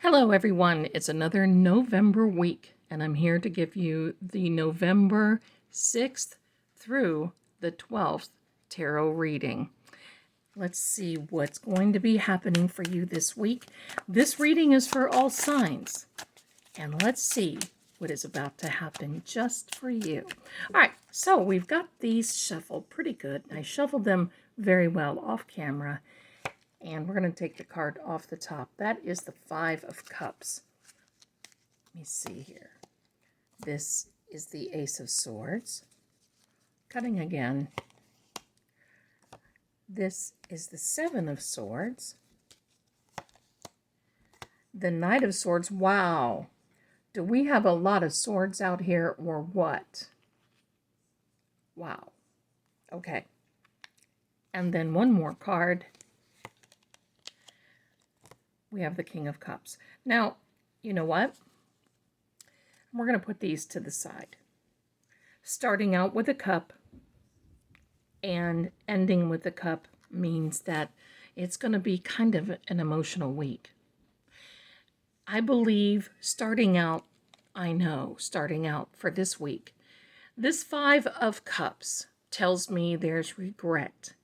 Hello, everyone. It's another November week, and I'm here to give you the November 6th through the 12th tarot reading. Let's see what's going to be happening for you this week. This reading is for all signs, and let's see what is about to happen just for you. All right, so we've got these shuffled pretty good. I shuffled them very well off camera. And we're going to take the card off the top. That is the Five of Cups. Let me see here. This is the Ace of Swords. Cutting again. This is the Seven of Swords. The Knight of Swords. Wow. Do we have a lot of swords out here or what? Wow. Okay. And then one more card. We have the King of Cups. Now, you know what? We're going to put these to the side. Starting out with a cup and ending with a cup means that it's going to be kind of an emotional week. I believe starting out for this week, this Five of Cups tells me there's regret.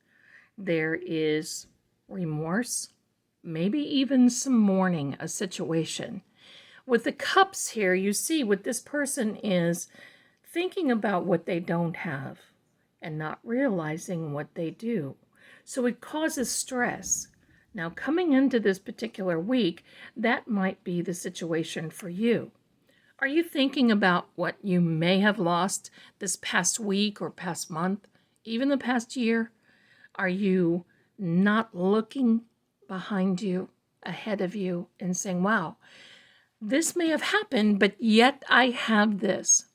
There is remorse. Maybe even some mourning a situation. With the cups here, you see what this person is thinking about what they don't have and not realizing what they do. So it causes stress. Now, coming into this particular week, that might be the situation for you. Are you thinking about what you may have lost this past week or past month, even the past year? Are you not looking behind you, ahead of you, and saying, wow, this may have happened, but yet I have this?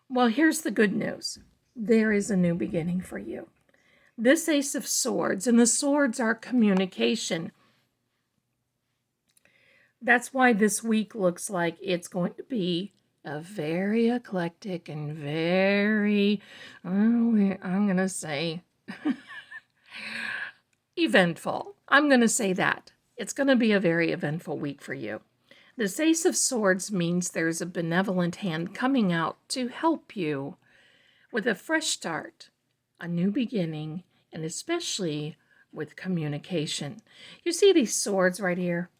Well, here's the good news. There is a new beginning for you. This Ace of Swords, and the swords are communication. That's why this week looks like it's going to be a very eclectic and very, I'm going to say, eventful. I'm going to say that. It's going to be a very eventful week for you. This Ace of Swords means there's a benevolent hand coming out to help you with a fresh start, a new beginning, and especially with communication. You see these swords right here?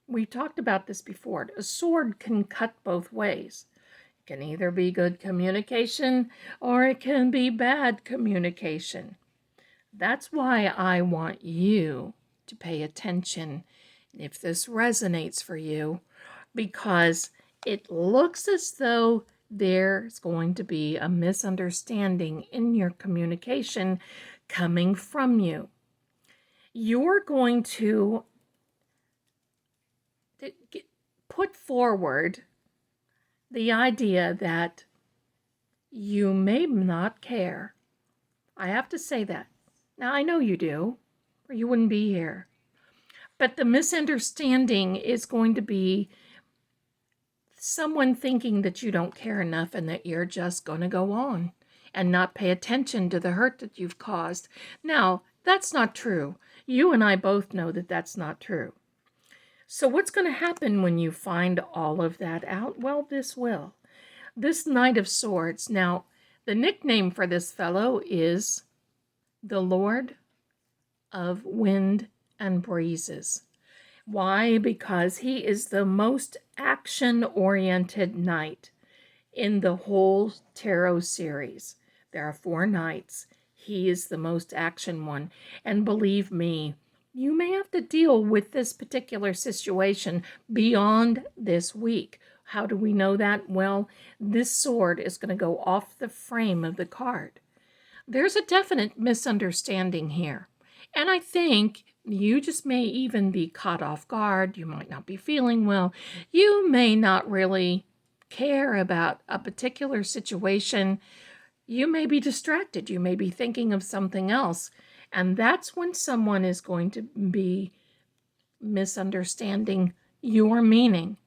We talked about this before. A sword can cut both ways. It can either be good communication or it can be bad communication. That's why I want you to pay attention if this resonates for you, because it looks as though there's going to be a misunderstanding in your communication coming from you. You're going to put forward the idea that you may not care. I have to say that. Now, I know you do, or you wouldn't be here. But the misunderstanding is going to be someone thinking that you don't care enough and that you're just going to go on and not pay attention to the hurt that you've caused. Now, that's not true. You and I both know that that's not true. So what's going to happen when you find all of that out? Well, this will. This Knight of Swords. Now, the nickname for this fellow is the Lord of Wind and Breezes. Why? Because he is the most action-oriented knight in the whole tarot series. There are 4 knights. He is the most action one. And believe me, you may have to deal with this particular situation beyond this week. How do we know that? Well, this sword is going to go off the frame of the card. There's a definite misunderstanding here. And I think you just may even be caught off guard. You might not be feeling well. You may not really care about a particular situation. You may be distracted. You may be thinking of something else. And that's when someone is going to be misunderstanding your meaning.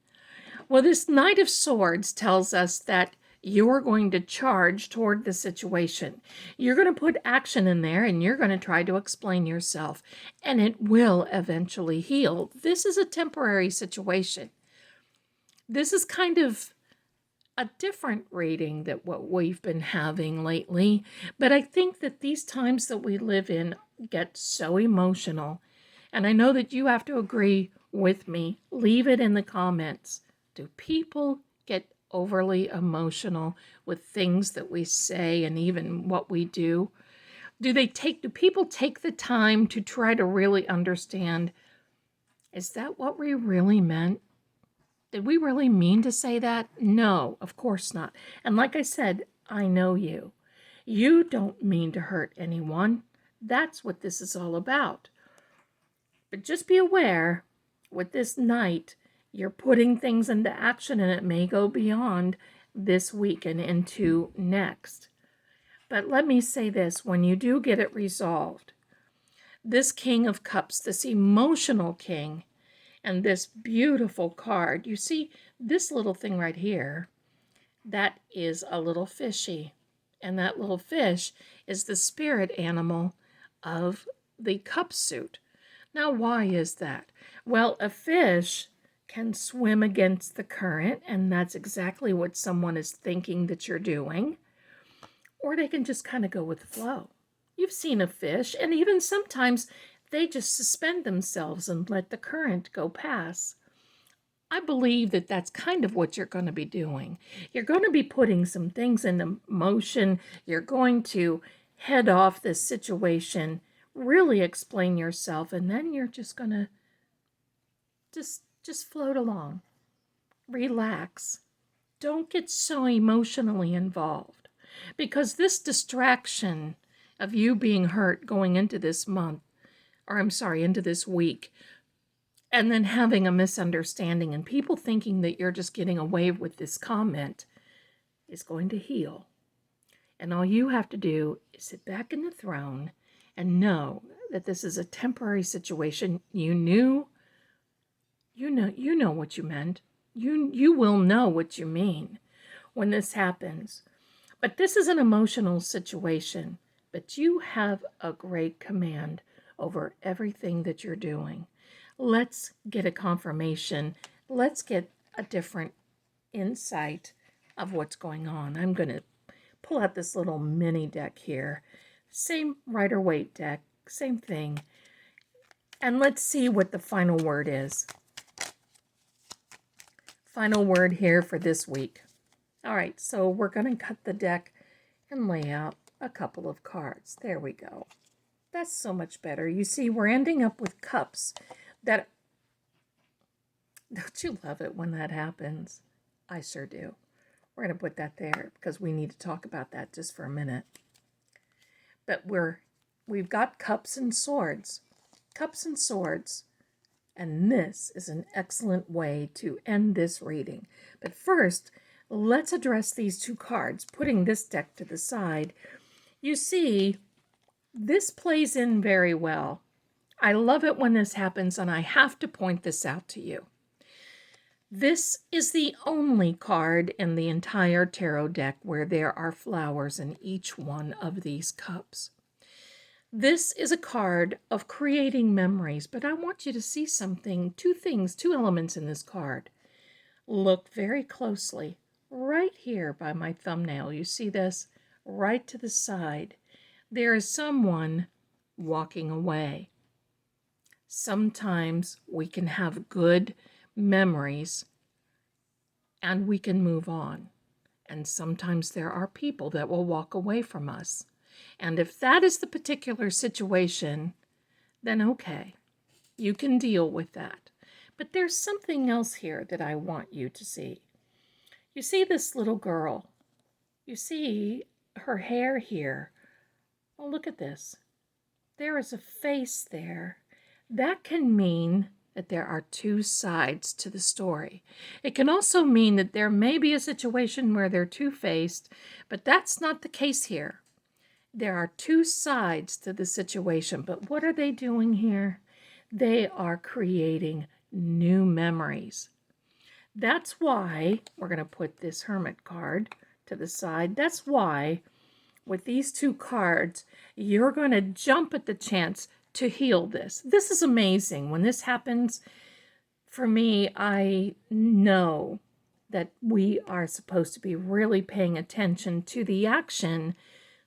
Well, this Knight of Swords tells us that you're going to charge toward the situation. You're going to put action in there and you're going to try to explain yourself, and it will eventually heal. This is a temporary situation. This is kind of a different reading than what we've been having lately, but I think that these times that we live in get so emotional, and I know that you have to agree with me. Leave it in the comments. Do people get overly emotional with things that we say and even what we do? Do people take the time to try to really understand, is that what we really meant? Did we really mean to say that? No, of course not. And like I said, I know you. You don't mean to hurt anyone. That's what this is all about. But just be aware, with this night, you're putting things into action and it may go beyond this week and into next. But let me say this, when you do get it resolved, this King of Cups, this emotional king, and this beautiful card, you see this little thing right here, that is a little fishy. And that little fish is the spirit animal of the cup suit. Now, why is that? Well, a fish can swim against the current, and that's exactly what someone is thinking that you're doing. Or they can just kind of go with the flow. You've seen a fish, and even sometimes they just suspend themselves and let the current go past. I believe that that's kind of what you're going to be doing. You're going to be putting some things into motion. You're going to head off this situation, really explain yourself, and then you're just going to just float along. Relax. Don't get so emotionally involved, because this distraction of you being hurt going into this month, into this week, and then having a misunderstanding and people thinking that you're just getting away with this comment is going to heal. And all you have to do is sit back in the throne and know that this is a temporary situation. You know what you meant. You will know what you mean when this happens. But this is an emotional situation, but you have a great command over everything that you're doing. Let's get a confirmation. Let's get a different insight of what's going on. I'm going to pull out this little mini deck here. Same Rider-Waite deck, same thing. And let's see what the final word is. Final word here for this week. All right, so we're going to cut the deck and lay out a couple of cards. There we go. That's so much better. You see, we're ending up with cups. Don't you love it when that happens? I sure do. We're going to put that there because we need to talk about that just for a minute. But we've got cups and swords. Cups and swords. And this is an excellent way to end this reading. But first, let's address these two cards, putting this deck to the side. You see, this plays in very well. I love it when this happens, and I have to point this out to you. This is the only card in the entire tarot deck where there are flowers in each one of these cups. This is a card of creating memories, but I want you to see something, two elements in this card. Look very closely. Right here by my thumbnail, you see this? Right to the side. There is someone walking away. Sometimes we can have good memories and we can move on. And sometimes there are people that will walk away from us. And if that is the particular situation, then okay, you can deal with that. But there's something else here that I want you to see. You see this little girl. You see her hair here. Oh, look at this. There is a face there. That can mean that there are two sides to the story. It can also mean that there may be a situation where they're two-faced, but that's not the case here. There are two sides to the situation, but what are they doing here? They are creating new memories. That's why we're going to put this Hermit card to the side. That's why with these two cards, you're going to jump at the chance to heal this. This is amazing. When this happens, for me, I know that we are supposed to be really paying attention to the action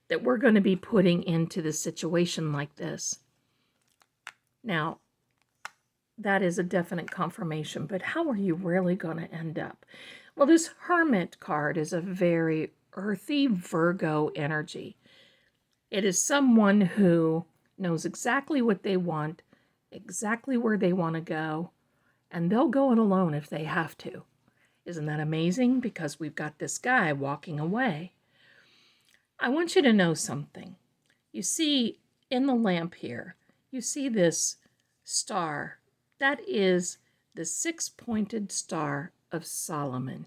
that we're going to be putting into the situation like this. Now, that is a definite confirmation, but how are you really going to end up? Well, this Hermit card is a very earthy Virgo energy. It is someone who knows exactly what they want, exactly where they want to go, and they'll go it alone if they have to. Isn't that amazing? Because we've got this guy walking away. I want you to know something. You see in the lamp here, you see this star. That is the six-pointed star of Solomon.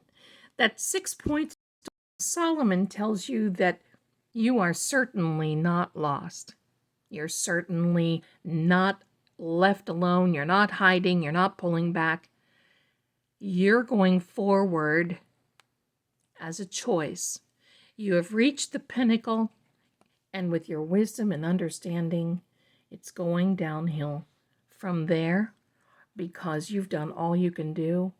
That six-pointed star of Solomon tells you that you are certainly not lost. You're certainly not left alone. You're not hiding. You're not pulling back. You're going forward as a choice. You have reached the pinnacle, and with your wisdom and understanding, it's going downhill from there because you've done all you can do,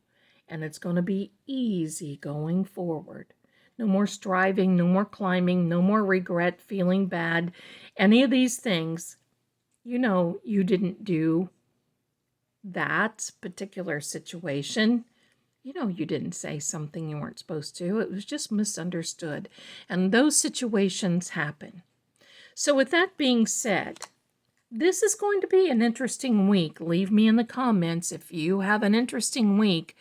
and it's going to be easy going forward. No more striving, no more climbing, no more regret, feeling bad, any of these things. You know you didn't do that particular situation. You know you didn't say something you weren't supposed to. It was just misunderstood. And those situations happen. So with that being said, this is going to be an interesting week. Leave me in the comments if you have an interesting week.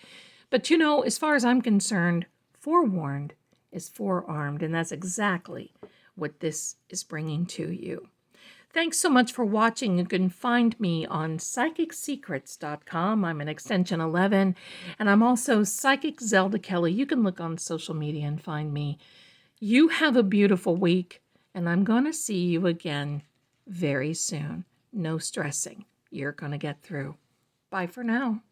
But you know, as far as I'm concerned, forewarned is forearmed, and that's exactly what this is bringing to you. Thanks so much for watching. You can find me on PsychicSecrets.com. I'm an extension 11, and I'm also Psychic Zelda Kelly. You can look on social media and find me. You have a beautiful week, and I'm going to see you again very soon. No stressing. You're going to get through. Bye for now.